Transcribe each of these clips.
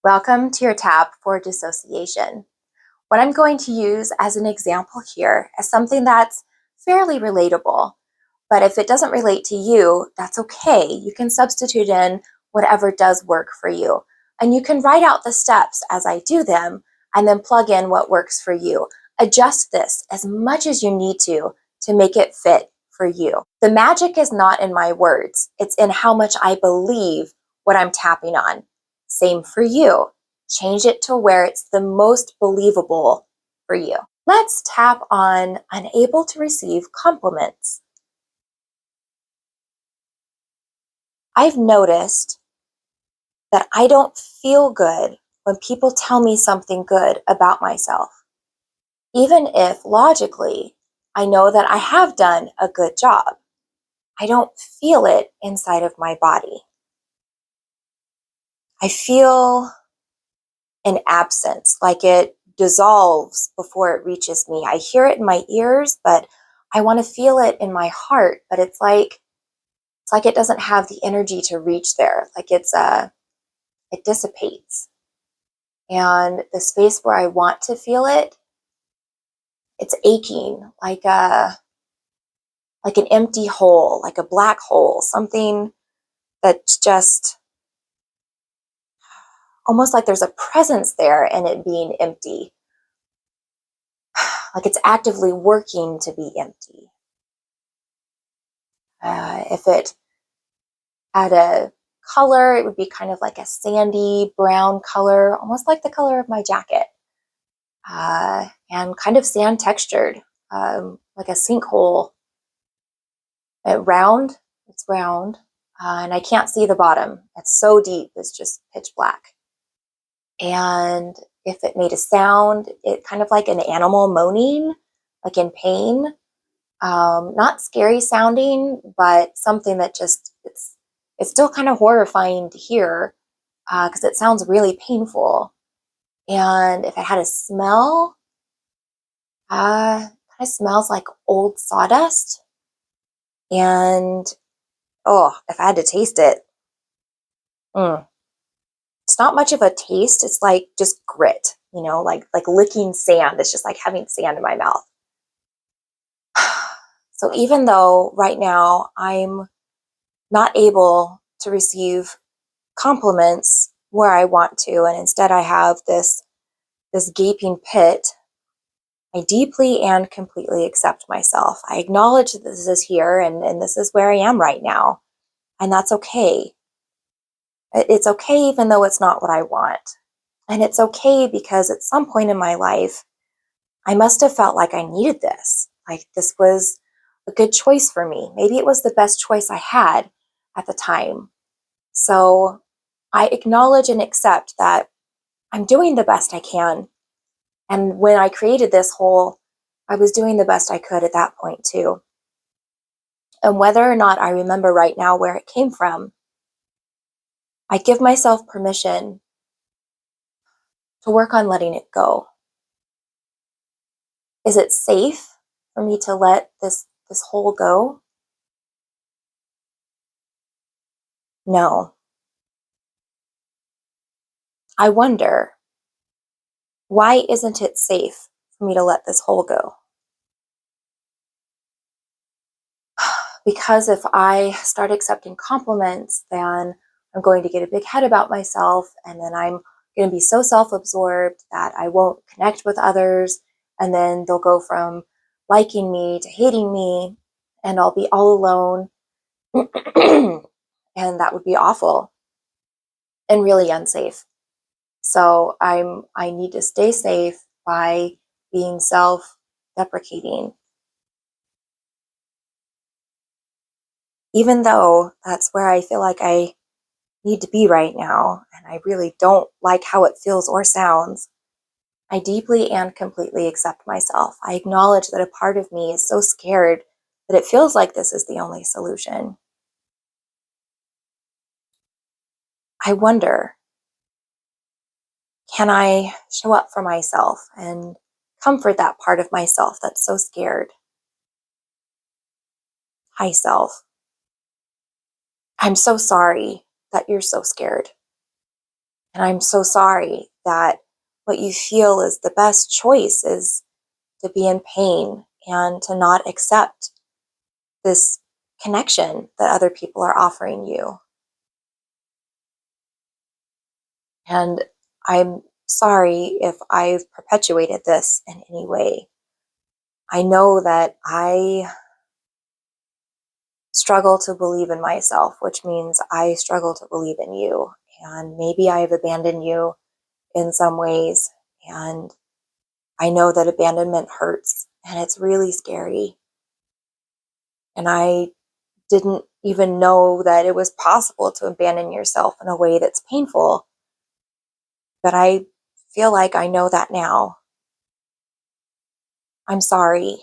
Welcome to your tab for dissociation. What I'm going to use as an example here is something that's fairly relatable, but if it doesn't relate to you, that's okay. You can substitute in whatever does work for you. And you can write out the steps as I do them and then plug in what works for you. Adjust this as much as you need to make it fit for you. The magic is not in my words, it's in how much I believe what I'm tapping on. Same for you. Change it to where it's the most believable for you. Let's tap on unable to receive compliments. I've noticed that I don't feel good when people tell me something good about myself. Even if logically I know that I have done a good job, I don't feel it inside of my body. I feel an absence, like it dissolves before it reaches me. I hear it in my ears, but I want to feel it in my heart, but it's like it doesn't have the energy to reach there. Like it dissipates. And the space where I want to feel it, it's aching, like an empty hole, like a black hole, something that's just almost like there's a presence there and it being empty. Like it's actively working to be empty. If it had a color, it would be kind of like a sandy brown color, almost like the color of my jacket, and kind of sand textured, like a sinkhole. It's round, and I can't see the bottom. It's so deep, it's just pitch black. And if it made a sound, it kind of like an animal moaning, like in pain. Not scary sounding, but something that just, it's still kind of horrifying to hear because it sounds really painful. And if it had a smell, kind of smells like old sawdust. And oh, if I had to taste it, it's not much of a taste. It's like just grit, like licking sand. It's just like having sand in my mouth. So even though right now I'm not able to receive compliments where I want to, and instead I have this gaping pit, I deeply and completely accept myself. I acknowledge that this is here and this is where I am right now, and that's okay. It's okay even though it's not what I want. And it's okay because at some point in my life, I must have felt like I needed this. Like this was a good choice for me. Maybe it was the best choice I had at the time. So I acknowledge and accept that I'm doing the best I can. And when I created this whole, I was doing the best I could at that point too. And whether or not I remember right now where it came from, I give myself permission to work on letting it go. Is it safe for me to let this hole go? No. I wonder, why isn't it safe for me to let this hole go? Because if I start accepting compliments, then I'm going to get a big head about myself, and then I'm going to be so self-absorbed that I won't connect with others, and then they'll go from liking me to hating me, and I'll be all alone, and that would be awful and really unsafe. So I need to stay safe by being self-deprecating. Even though that's where I feel like I need to be right now, and I really don't like how it feels or sounds, I deeply and completely accept myself. I acknowledge that a part of me is so scared that it feels like this is the only solution. I wonder, can I show up for myself and comfort that part of myself that's so scared? Hi, self. I'm so sorry that you're so scared. And I'm so sorry that what you feel is the best choice is to be in pain and to not accept this connection that other people are offering you. And I'm sorry if I've perpetuated this in any way. I know that I struggle to believe in myself, which means I struggle to believe in you. And maybe I've abandoned you in some ways. And I know that abandonment hurts and it's really scary. And I didn't even know that it was possible to abandon yourself in a way that's painful. But I feel like I know that now. I'm sorry.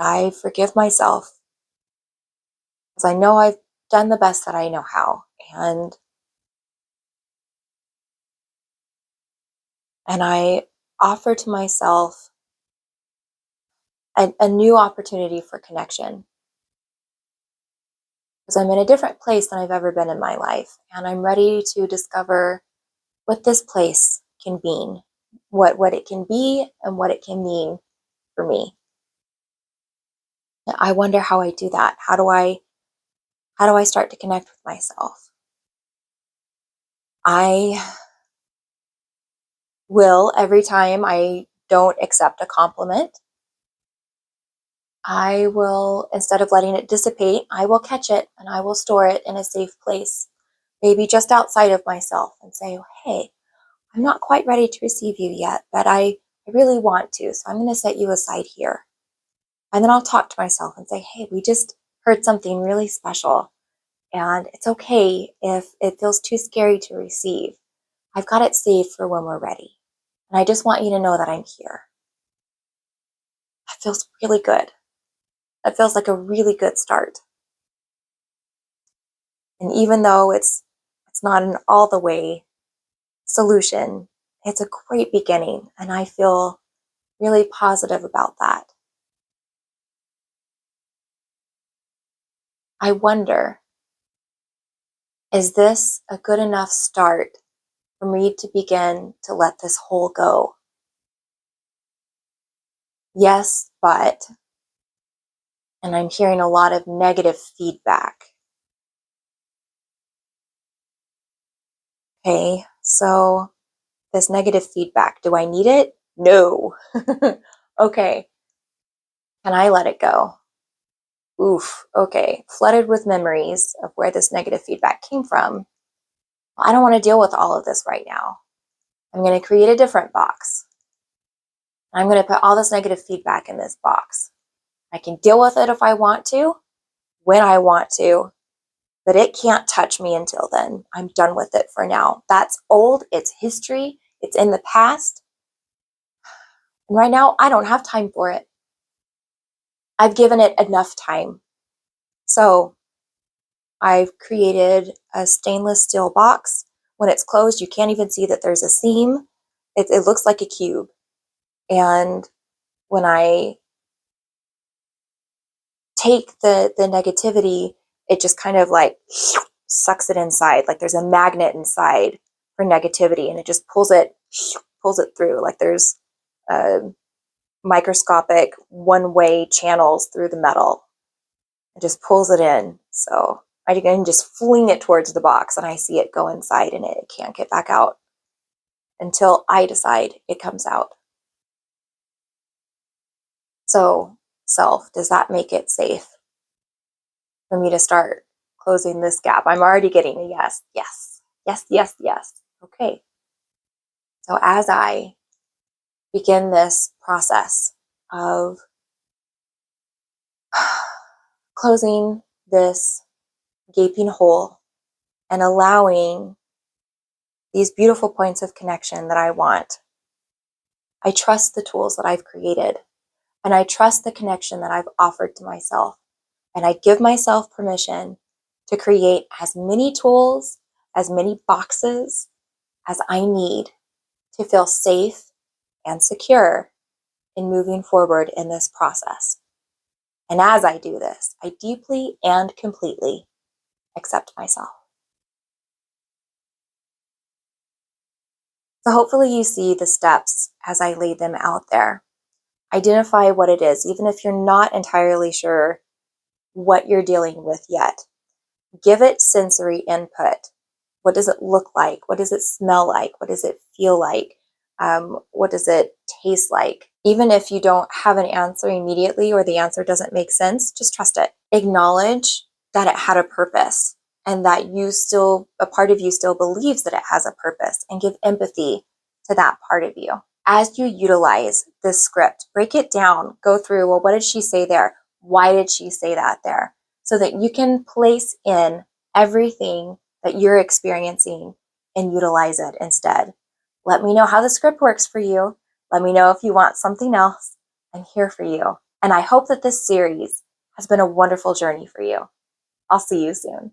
I forgive myself because I know I've done the best that I know how. And I offer to myself a new opportunity for connection because I'm in a different place than I've ever been in my life. And I'm ready to discover what this place can mean, what it can be and what it can mean for me. I wonder how I do that. How do I start to connect with myself? I will, every time I don't accept a compliment, I will, instead of letting it dissipate, I will catch it and I will store it in a safe place, maybe just outside of myself, and say, oh, hey, I'm not quite ready to receive you yet, but I really want to. So I'm going to set you aside here. And then I'll talk to myself and say, hey, we just heard something really special. And it's okay if it feels too scary to receive. I've got it saved for when we're ready. And I just want you to know that I'm here. That feels really good. That feels like a really good start. And even though it's not an all the way solution, it's a great beginning. And I feel really positive about that. I wonder, is this a good enough start for me to begin to let this hole go? Yes, but, and I'm hearing a lot of negative feedback. Okay, so this negative feedback, do I need it? No. Okay, can I let it go? Oof, okay, flooded with memories of where this negative feedback came from. Well, I don't want to deal with all of this right now. I'm going to create a different box. I'm going to put all this negative feedback in this box. I can deal with it if I want to, when I want to, but it can't touch me until then. I'm done with it for now. That's old, it's history, it's in the past. And right now, I don't have time for it. I've given it enough time. So I've created a stainless steel box. When it's closed, you can't even see that there's a seam. It looks like a cube. And when I take the negativity, it just kind of like sucks it inside. Like there's a magnet inside for negativity, and it just pulls it through. Like there's microscopic one-way channels through the metal. It just pulls it in. So I can just fling it towards the box, and I see it go inside, and it can't get back out until I decide it comes out. So, self, does that make it safe for me to start closing this gap? I'm already getting a yes, yes, yes, yes, yes. Okay. So as I begin this process of closing this gaping hole and allowing these beautiful points of connection that I want, I trust the tools that I've created, and I trust the connection that I've offered to myself. And I give myself permission to create as many tools, as many boxes as I need to feel safe and secure in moving forward in this process. And as I do this, I deeply and completely accept myself. So hopefully you see the steps as I lay them out there. Identify what it is, even if you're not entirely sure what you're dealing with yet. Give it sensory input. What does it look like? What does it smell like? What does it feel like? What does it taste like? Even if you don't have an answer immediately or the answer doesn't make sense, just trust it. Acknowledge that it had a purpose and that a part of you still believes that it has a purpose, and give empathy to that part of you. As you utilize this script, break it down, go through, well, what did she say there? Why did she say that there? So that you can place in everything that you're experiencing and utilize it instead. Let me know how the script works for you. Let me know if you want something else. I'm here for you. And I hope that this series has been a wonderful journey for you. I'll see you soon.